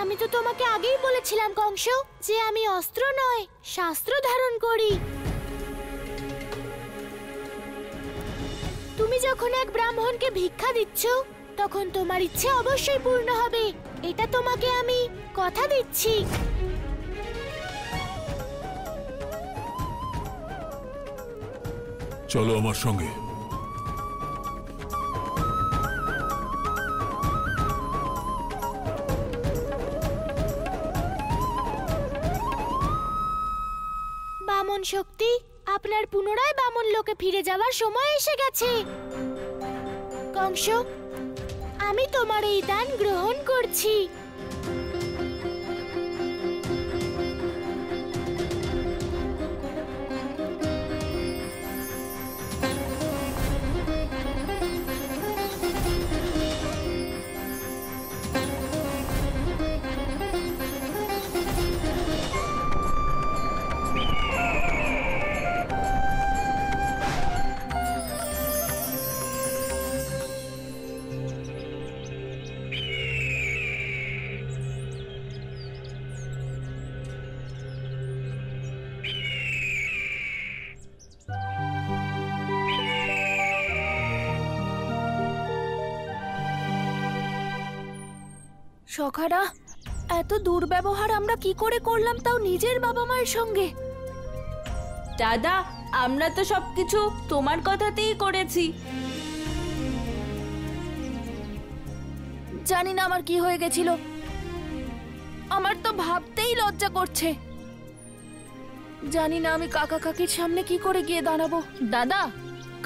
আমি তো তোমাকে আগেই বলেছিলাম কংস যে আমি অস্ত্র নয় শাস্ত্র ধারণ করি। তুমি যখন এক ব্রাহ্মণকে ভিক্ষা দিচ্ছ তখন তোমার ইচ্ছে অবশ্যই পূর্ণ হবে, এটা তোমাকে আমি কথা দিচ্ছি। চলো আমার সঙ্গে। বামন শক্তি, আপনার পুনরায় বামন লোকে ফিরে যাওয়ার সময় এসে গেছে। কংস, আমি তোমার এই দান গ্রহণ করছি। সখারা, এত দুর্ব্যবহার আমরা কি করে করলাম, তাও নিজের বাবা মায়ের সঙ্গে? দাদা, আমরা তো সবকিছু তোমার কথাতেই করেছি। জানি না আমার কি হয়ে গেছিল, আমার তো ভাবতেই লজ্জা করছে। জানি না আমি কাকা কাকির সামনে কি করে গিয়ে দাঁড়াবো। দাদা,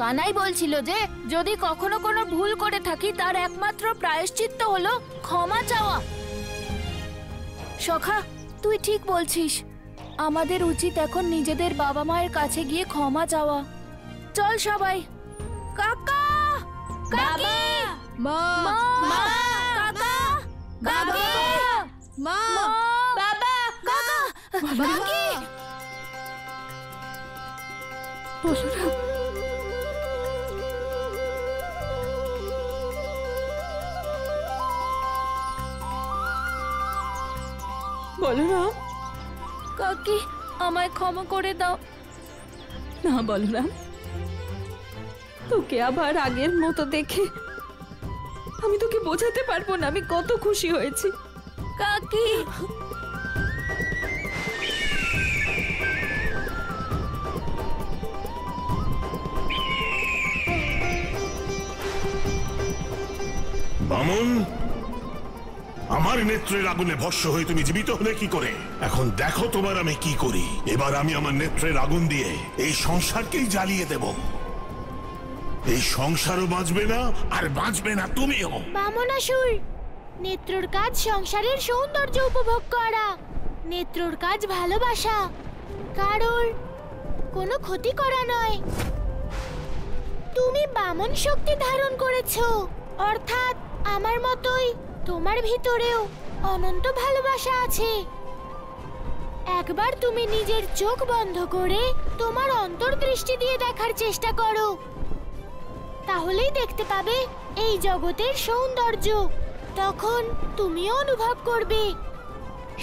কানাই বলছিল যে যদি কখনো কোনো ভুল করে থাকি তার একমাত্র প্রায়শ্চিত্ত হলো ক্ষমা চাওয়া। সখা, তুই ঠিক বলছিস, আমাদের উচিত এখন নিজেদের বাবা মায়ের কাছে গিয়ে ক্ষমা চাওয়া। চল সবাই। কাকা, কাকি, মা, মা, কাকা, কাকি, মা, বাবা, কাকা, কাকি। বলরাম, কাকি, আমায় ক্ষমা করে দাও। না বলরাম, তোকে আবার আগের মতো দেখে আমি তোকে বোঝাতে পারবো না আমি কত খুশি হয়েছি। কাকি, বামন, আমার নেত্রের আগুনে ভস্ম হয়ে তুমি জীবিত হলে কি করে? এখন দেখো তোমার আমি কি করি। এবার আমি আমার নেত্রের আগুন দিয়ে এই সংসারকেই জ্বালিয়ে দেব। এই সংসারও বাঁচবে না, আর বাঁচবে না তুমিও। বামনাসুর, নেত্রর কাজ সংসারের সৌন্দর্য উপভোগ করা, নেত্রর কাজ ভালোবাসা, কারোর কোনো ক্ষতি করা নয়। তুমি বামন শক্তি ধারণ করেছো, অর্থাৎ আমার মতোই তোমার ভিতরেও অনন্ত ভালোবাসা আছে। একবার তুমি নিজের চোখ বন্ধ করে তোমার অন্তর্দৃষ্টি দিয়ে দেখার চেষ্টা করো, তাহলেই দেখতে পাবে এই জগতের সৌন্দর্য। তখন তুমিও অনুভব করবে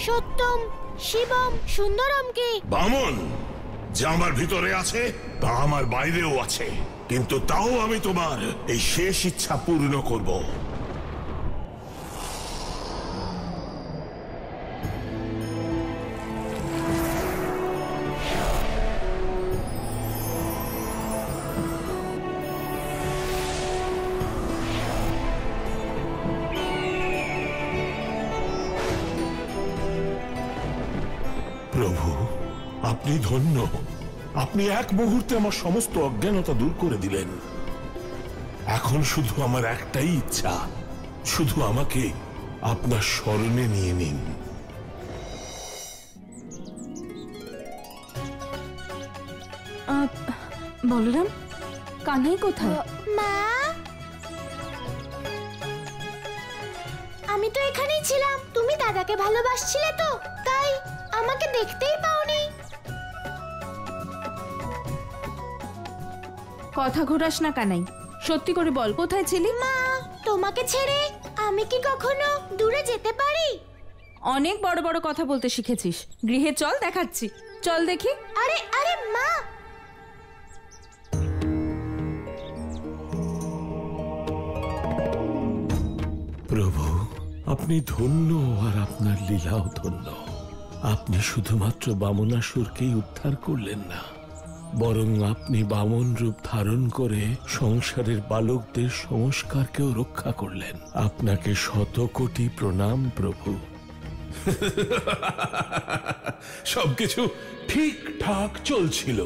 সত্যম শিবম সুন্দরমকে। বামন, যা আমার ভিতরে আছে তা আমার বাইরেও আছে, কিন্তু তাও আমি তোমার এই শেষ ইচ্ছা পূর্ণ করব। প্রভু, আপনি ধন্য। আপনি এক মুহূর্তে আমার সমস্ত অজ্ঞানতা দূর করে দিলেন। এখন শুধু আমার একটাই ইচ্ছা, শুধু আমাকে আপনার শরণে নিয়ে নিন। বলরাম, কানাই কোথায়? মা, আমি তো এখানেই ছিলাম। তুমি দাদাকে ভালোবাসছিলে তো, তাই আমাকে দেখতেই পাওনি। কথা ঘোরাস না কানাই, সত্যি করে বল কোথায় ছিলি? মা, তোমাকে ছেড়ে আমি কি কখনো দূরে যেতে পারি? অনেক বড় বড় কথা বলতে শিখেছিস। গৃহে চল, দেখাচ্ছি। চল দেখি। আরে আরে মা, প্রভু, আপনি ধন্য আর আপনার লীলাও ধন্য। আপনি শুধুমাত্র বামনাসুরকেই উদ্ধার করলেন না, বরং আপনি বামন রূপ ধারণ করে সংসারের বালকদের সংস্কারকেও রক্ষা করলেন। আপনাকে শত কোটি প্রণাম প্রভু। সবকিছু ঠিকঠাক চলছিল,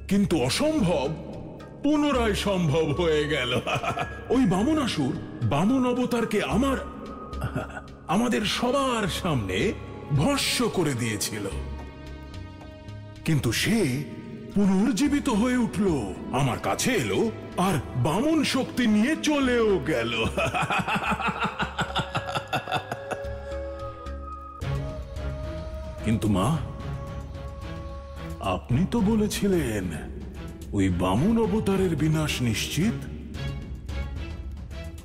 কিন্তু অসম্ভব পুনরায় সম্ভব হয়ে গেল। ওই বামনাসুর বামন অবতারকে আমাদের সবার সামনে ভস্ম করে দিয়েছিল, কিন্তু সে পুনর্জীবিত হয়ে উঠল, আমার কাছে এলো আর বামন শক্তি নিয়ে চলেও গেল। কিন্তু মা, আপনি তো বলেছিলেন ওই বামন অবতারের বিনাশ নিশ্চিত,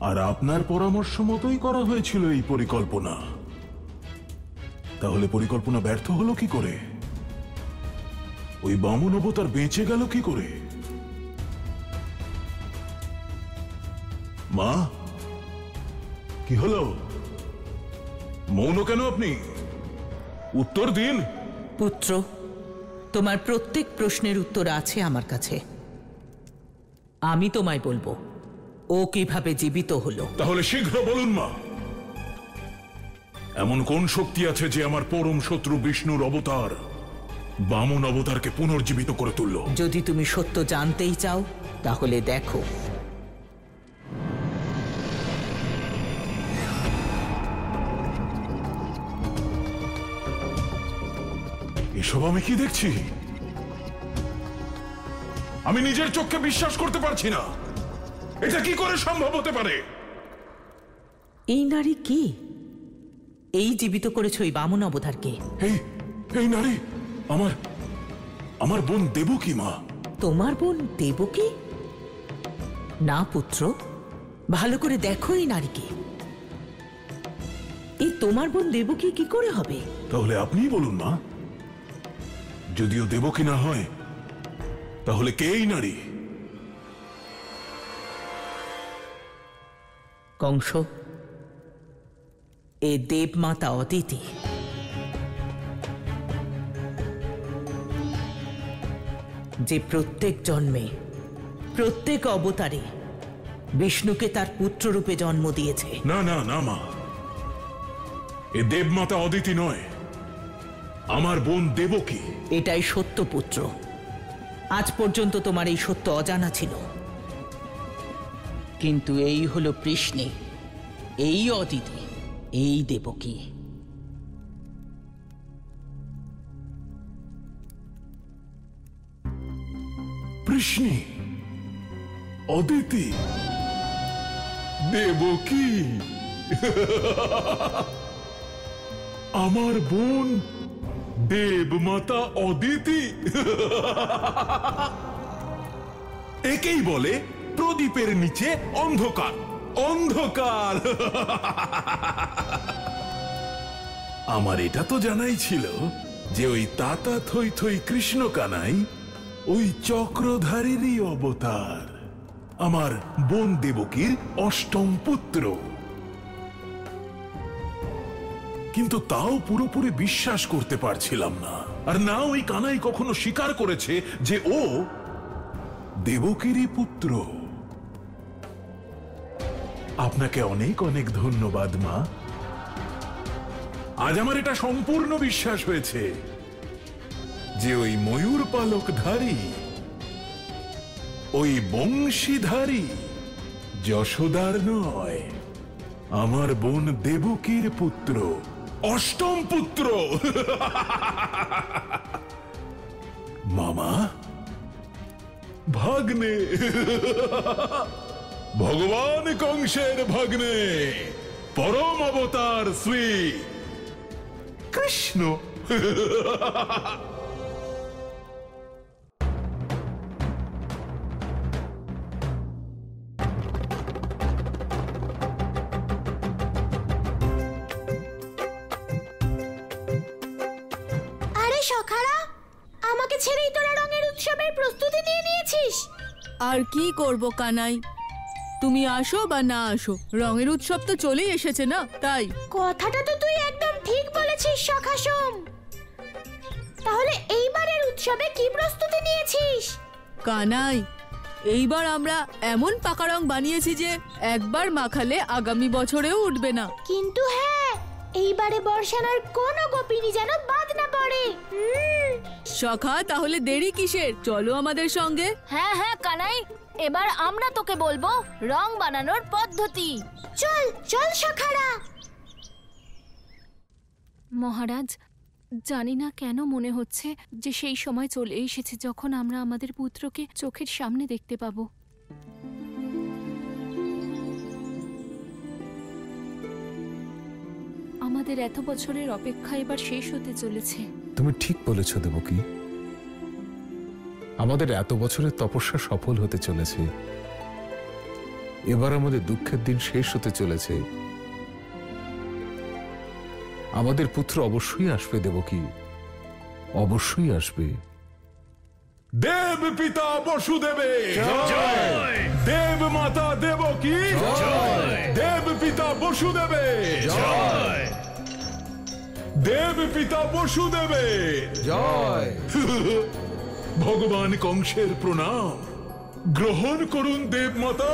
আর আপনার পরামর্শ মতোই করা হয়েছিল এই পরিকল্পনা। তাহলে পরিকল্পনা ব্যর্থ হলো কি করে? ওই বামন অবতার বেঁচে গেল কি করে? মা, কি হলো? মৌন কেন আপনি? উত্তর দিন। পুত্র, তোমার প্রত্যেক প্রশ্নের উত্তর আছে আমার কাছে। আমি তোমায় বলবো ও কিভাবে জীবিত হলো। তাহলে শীঘ্র বলুন মা, এমন কোন শক্তি আছে যে আমার পরম শত্রু বিষ্ণুর অবতার বামন অবতারকে পুনর্জীবিত করে তুলল? যদি তুমি সত্য জানতেই চাও তাহলে দেখো। এসব আমি কি দেখছি? আমি নিজের চোখকে বিশ্বাস করতে পারছি না। এটা কি করে সম্ভব হতে পারে? এই নারী কি? এই জীবিত করেছ এই বামন অবতারকে? এই নারী আমার বোন দেবকী মা। তোমার বোন দেবকী? না পুত্র, ভালো করে দেখো এই নারীকে। এই তোমার বোন দেবকী কি করে হবে? তাহলে আপনিই বলুন মা, যদিও দেবকী না হয় তাহলে কে এই নারী? কংস, এ দেবমাতা অদিতি। যে প্রত্যেক জন্মে প্রত্যেক অবতারে বিষ্ণুকে তার পুত্ররূপে জন্ম দিয়েছে। না না না মা, এ দেবমাতা অদিতি নয়, আমার বোন দেবকী। এটাই সত্য পুত্র। আজ পর্যন্ত তোমার এই সত্য অজানা ছিল, কিন্তু এই হলো কৃষ্ণে, এই অদিতি, এই দেবকী। কৃষ্ণী, অদিতি, দেবকী, আমার বোন দেবমাতা অদিতি। একেই বলে প্রদীপের নিচে অন্ধকার। অন্ধকার। আমার এটা তো জানাই ছিল যে ওই তাতা থই থই কৃষ্ণ কানাই ওই চক্রধারীরই অবতার, আমার বোন দেবকীর অষ্টম পুত্র। কিন্তু তাও পুরোপুরি বিশ্বাস করতে পারছিলাম না। আর না ওই কানাই কখনো স্বীকার করেছে যে ও দেবকীরই পুত্র। আপনাকে অনেক অনেক ধন্যবাদ মা। আজ আমার এটা সম্পূর্ণ বিশ্বাস হয়েছে যে ওই ময়ূর পালকধারী, ওই বংশীধারী যশোদার নয়, আমার বোন দেবকীর পুত্র, অষ্টম পুত্র। মামা, ভাগ্নে, ভগবান কংসের ভাগ্নে, পরম অবতার শ্রী কৃষ্ণ। সখারা, আমাকে ছেড়েই তোরা রঙের উৎসবের প্রস্তুতি নিয়ে নিয়েছিস? আর কি করব কানাই, তুমি আসো বা না আসো, রঙের উৎসব তো চলেই এসেছে না, তাই। কথাটা তো তুই একদম ঠিক বলেছিস সখাসোম। তাহলে এইবারের উৎসবে কি প্রস্তুতি নিয়েছিস? কানাই, এইবার আমরা এমন পাকা রং বানিয়েছি যে একবার মাখালে আগামী বছরেও উঠবে না। কিন্তু হ্যাঁ, এইবারে বর্ষানোর কোনো গোপিনী যেন বাদ না পড়ে। সখা, তাহলে দেরি কিসের, চলো আমাদের সঙ্গে। হ্যাঁ হ্যাঁ কানাই, এবার আমরা তোকে বলবো রং বানানোর পদ্ধতি। চল চল সখারা। মহারাজ, জানি না কেন মনে হচ্ছে যে সেই সময় চলে এসেছে যখন আমরা আমাদের পুত্রকে চোখের সামনে দেখতে পাবো। আমাদের এত বছরের অপেক্ষা এবার শেষ হতে চলেছে। তুমি ঠিক বলেছ দেবকী, আমাদের এত বছরের তপস্যা সফল হতে চলেছে। এবার আমাদের দুঃখের দিন শেষ হতে চলেছে। আমাদের পুত্র অবশ্যই আসবে দেবকী, অবশ্যই আসবে। দেব পিতা বসুদেবে জয়, দেব মাতা দেবকী জয়, দেব পিতা বসুদেবে জয়, দেব পিতা বসুদেবে জয়। ভগবান কংসের প্রণাম গ্রহণ করুন দেব মাতা।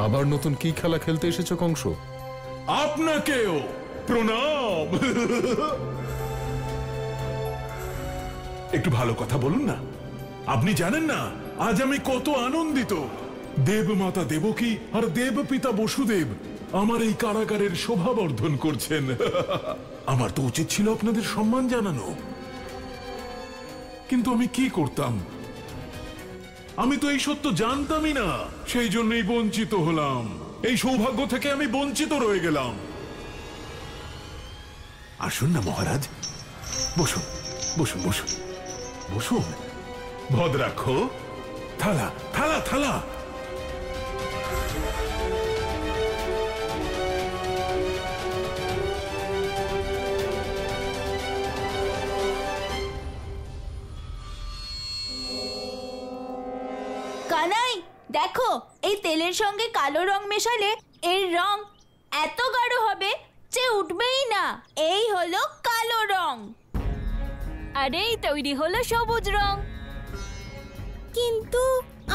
আবার নতুন কি খেলা খেলতে এসেছো কংস? আপনাকেও প্রণাম। একটু ভালো কথা বলুন না। আপনি জানেন না আজ আমি কত আনন্দিত। দেবমাতা দেবকী আর দেব পিতা বসুদেব আমার এই কারাগারের শোভা বর্ধন করছেন। আমার তো উচিত ছিল আপনাদের সম্মান জানানো, কিন্তু আমি কি করতাম? আমি তো এই সত্য জানতামই না, সেই জন্যই বঞ্চিত হলাম। এই সৌভাগ্য থেকে আমি বঞ্চিত রয়ে গেলাম। আসুন না মহারাজ, বসুন বসুন বসুন বসুন। ভদ্রাক্ষ, থালা থালা থালা। কানাই, দেখো, এই তেলের সঙ্গে কালো রং মেশালে এর রং এত গাঢ় হবে যে উঠবেই না। এই হলো কালো রং। আর এই তৈরি হলো সবুজ রং। কিন্তু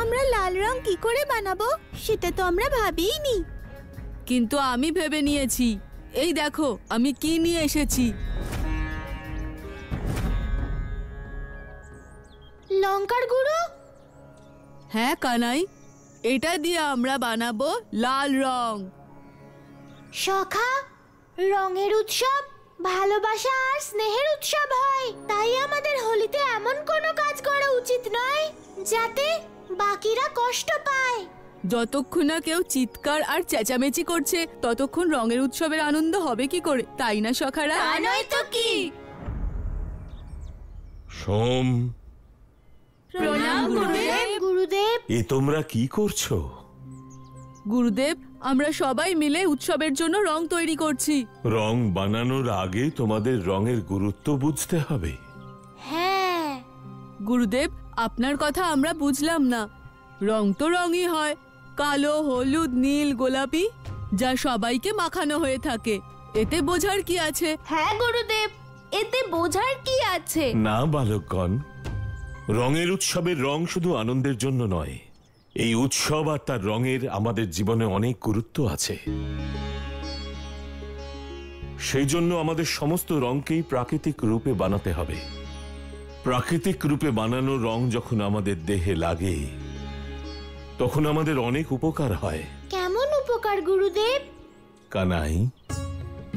আমরা লাল রং কি করে বানাবো সেটা তো আমরা ভাবিইনি। কিন্তু আমি ভেবে নিয়েছি। এই দেখো আমি কি নিয়ে এসেছি। লঙ্কার গুঁড়ো? হ্যাঁ কানাই, এটা দিয়ে আমরা বানাবো লাল রং। সখা, রঙের উৎসব ভালোবাসা আর স্নেহের উৎসব হয়, তাই আমাদের হোলিতে এমন কোনো কাজ করা উচিত নয় যাতে বাকিরা কষ্ট পায়। যতক্ষণ না কেউ চিৎকার আর চেঁচামেচি করছে ততক্ষণ রঙের উৎসবের আনন্দ হবে কি করে, তাই না সখারা? নয় তো কি। সোম, প্রণাম গুরুদেব। গুরুদেব, এ তোমরা কি করছো? গুরুদেব, আমরা সবাই মিলে উৎসবের জন্য রং তৈরি করছি। রং বানানোর আগে তোমাদের রঙের গুরুত্ব বুঝতে হবে। হ্যাঁ গুরুদেব, আপনার কথা আমরা বুঝলাম না। রং তো রঙই হয়, কালো, হলুদ, নীল, গোলাপি, যা সবাইকে মাখানো হয়ে থাকে। এতে বোঝার কি আছে? হ্যাঁ গুরুদেব, এতে বোঝার কি আছে? না বালকগণ, রঙের উৎসবের রং শুধু আনন্দের জন্য নয়। এই উৎসব আর তার রঙের আমাদের জীবনে অনেক গুরুত্ব আছে। সেই জন্য আমাদের সমস্ত রঙকেই প্রাকৃতিক রূপে বানাতে হবে। প্রাকৃতিক রূপে বানানো রং যখন আমাদের দেহে লাগে তখন আমাদের অনেক উপকার হয়। কেমন উপকার গুরুদেব? কানাই,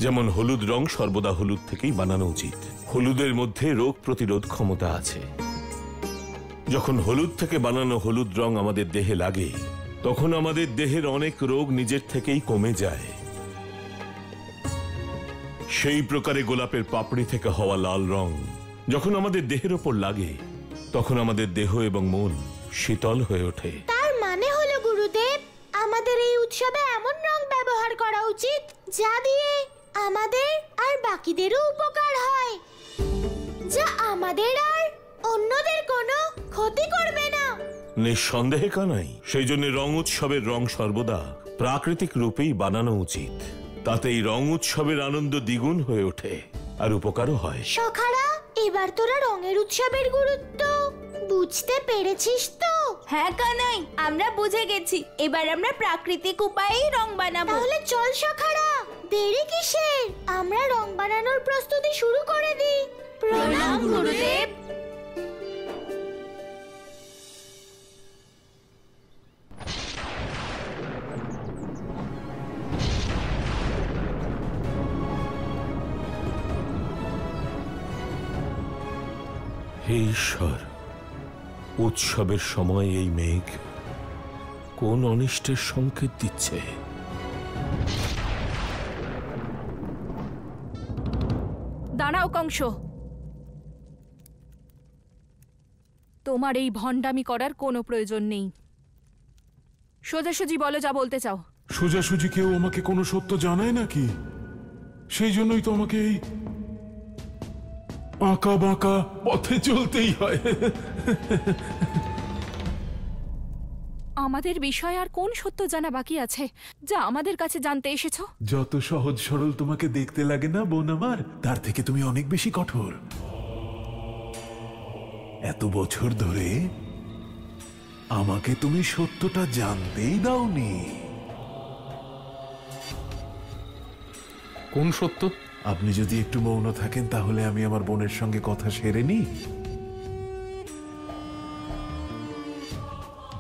যেমন হলুদ রং সর্বদা হলুদ থেকেই বানানো উচিত। হলুদের মধ্যে রোগ প্রতিরোধ ক্ষমতা আছে। যখন হলুদ থেকে বানানো হলুদ রং আমাদের দেহে লাগে তখন আমাদের দেহের অনেক রোগ নিজের থেকেই কমে যায়। সেই প্রকারে গোলাপের পাপড়ি থেকে হওয়া লাল রং যখন আমাদের দেহের ওপর লাগে তখন আমাদের দেহ এবং মন শীতল হয়ে ওঠে। তার মানে হলো গুরুদেব, আমাদের এই উৎসবে এমন রং ব্যবহার করা উচিত যা দিয়ে আমাদের আর বাকিদেরও উপকার হয়, যা আমাদের আর অন্যদের কোনো ক্ষতি করবে না। নিঃসন্দেহে কানাই, সেই জন্য রং উৎসবের রং সর্বদা প্রাকৃতিক রূপেই বানানো উচিত। তাতে এই রং উৎসবের আনন্দ দ্বিগুণ হয়ে ওঠে আর উপকারও হয়। সখারা, এবার তোরা রঙের উৎসবের গুরুত্ব বুঝতে পেরেছিস তো? হ্যাঁ কানাই, আমরা বুঝে গেছি। এবার আমরা প্রাকৃতিক উপায়েই রং বানাবো। তাহলে চল সখারা, দেরি কিসের? আমরা রং বানানোর প্রস্তুতি শুরু করে দিই। প্রণাম গুরুদেব। হে ঈশ্বর, উৎসবের সময় এই মেঘ কোন অনিষ্টের সংকেত দিচ্ছে? দাঁড়াও কংস, তোমার এই ভণ্ডামি করার কোনো প্রয়োজন নেই। সোজাসুজি বলো যা বলতে চাও। সোজাসুজি কেউ আমাকে কোনো সত্য জানায় নাকি? সেই জন্যই তো আমাকে এই আঁকা বাঁকা পথে চলতেই হয়। আমাদের বিষয়ে আর কোন সত্য জানা বাকি আছে যা আমাদের কাছে জানতে এসেছো? যত সহজ সরল তোমাকে দেখতে লাগে না বোন আমার, তার থেকে তুমি অনেক বেশি কঠোর। এত বছর ধরে আমাকে তুমি সত্যটা জানতেই দাওনি। কোন সত্য? আপনি যদি একটু মৌন থাকেন তাহলে আমি আমার বোনের সঙ্গে কথা সেরে নিই।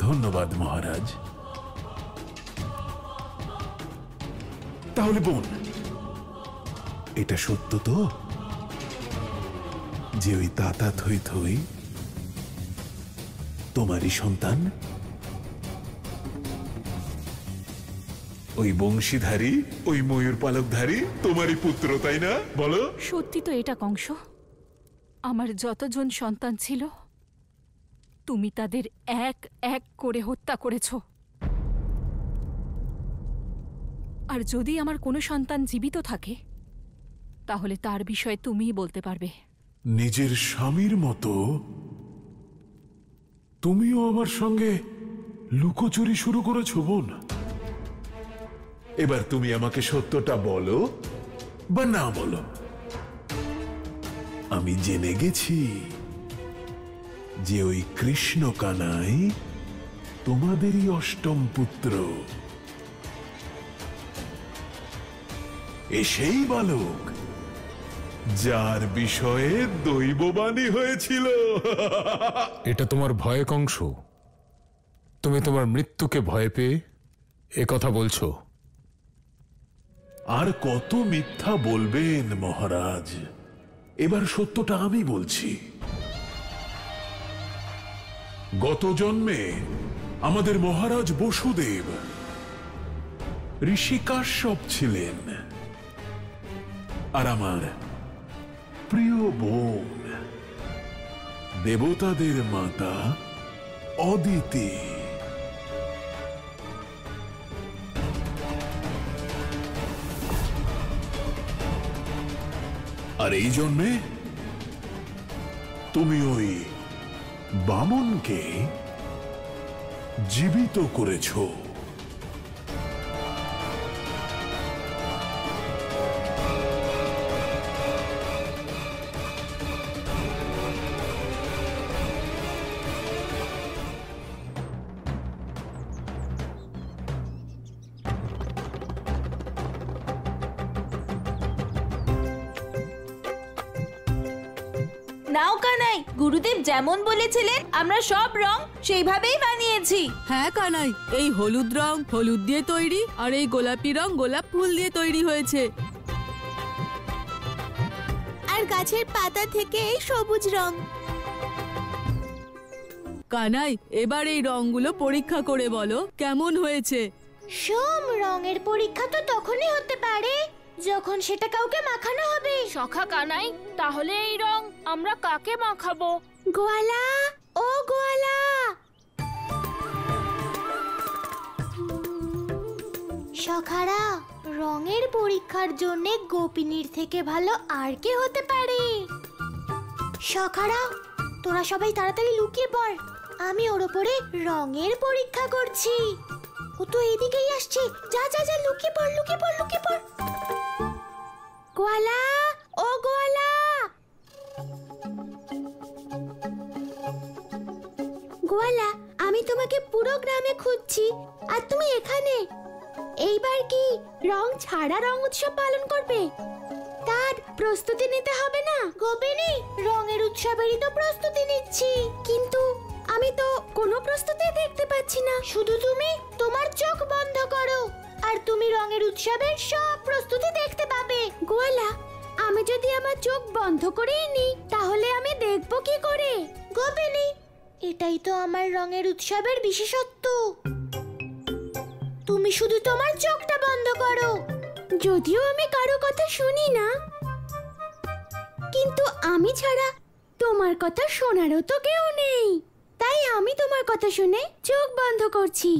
ধন্যবাদ মহারাজ। তাহলে বোন, এটা সত্য তো যে ওই তাতা থই থই তোমারই সন্তান? ওই বংশীধারী, ওই ময়ূর পালকধারী তোমারই পুত্র, তাই না? বলো। সত্যি তো এটা কংস। আমার যতজন সন্তান ছিল তুমি তাদের এক এক করে হত্যা করেছ। আর যদি আমার কোনো সন্তান জীবিত থাকে তাহলে তার বিষয়ে তুমিই বলতে পারবে। নিজের স্বামীর মতো তুমিও আমার সঙ্গে লুকোচুরি শুরু করেছো বোন। এবার তুমি আমাকে সত্যটা বলো বা না বলো। আমি জেনে গেছি যে ওই কৃষ্ণ কানাই তোমাদেরই অষ্টম পুত্র। সেই বালক যার বিষয়ে দৈববাণী হয়েছিল। এটা তোমার ভয় কংস? তুমি তোমার মৃত্যুকে ভয় পেয়ে এ কথা বলছো? আর কত মিথ্যা বলবেন মহারাজ? এবার সত্যটা আমি বলছি। গত জন্মে আমাদের মহারাজ বসুদেব ঋষি কাশ্যপ ছিলেন, আর আমার প্রিয় বোন দেবতাদের মাতা অদিতি। আর এই জন্যে তুমি ওই বামনকে জীবিত করেছো। নাও কানাই, গুরুদেব যেমন বলেছিলেন আমরা সব রং সেইভাবেই বানিয়েছি। হ্যাঁ কানাই, এই হলুদ রং হলুদ দিয়ে তৈরি, আর এই গোলাপি রং গোলাপ ফুল দিয়ে তৈরি হয়েছে। আর গাছের পাতা থেকে এই সবুজ রং। কানাই, এবার এই রংগুলো পরীক্ষা করে বলো কেমন হয়েছে। সোম, রঙের পরীক্ষা তো তখনই হতে পারে যখন সেটা কাউকে মাখানো হবে। সখা কানাই, তাহলে এই রং আমরা কাকে মাখাবো? গোয়ালা, ও গোয়ালা, সখারা, রঙের পরীক্ষার জন্য গোপিনীর থেকে ভালো আর কে হতে পারে? সখারা, তোরা সবাই তাড়াতাড়ি লুকিয়ে পড়। আমি ওর উপরে রঙের পরীক্ষা করছি। ও তো এইদিকেই আসছে। যা যা যা, লুকিয়ে পড়, লুকিয়ে পড়, লুকিয়ে পড়। গোয়ালা, ও গোয়ালা, গোয়ালা, আমি তোমাকে পুরো গ্রামে খুঁজছি, আর তুমি এখানে। এইবার কি রং ছাড়া রং উৎসব পালন করবে? তার প্রস্তুতি নিতে হবে না? গোপিনী, রঙের উৎসবেরই তো প্রস্তুতি নিচ্ছি, কিন্তু আমি তো কোনো প্রস্তুতি দেখতে পাচ্ছি না। শুধু তুমি তোমার চোখ বন্ধ করো আর তুমি রঙের উৎসবের সব প্রস্তুতি দেখতে পাবে। গোয়ালা, আমি যদি আমার চোখ বন্ধ করেই নিই তাহলে আমি দেখব কি করে? গোপিনী, এটাই তো আমার রঙের উৎসবের বিশেষত্ব। তুমি শুধু তোমার চোখটা বন্ধ করো। যদিও আমি কারো কথা শুনি না, কিন্তু আমি ছাড়া তোমার কথা শোনারও তো কেউ নেই, তাই আমি তোমার কথা শুনে চোখ বন্ধ করছি।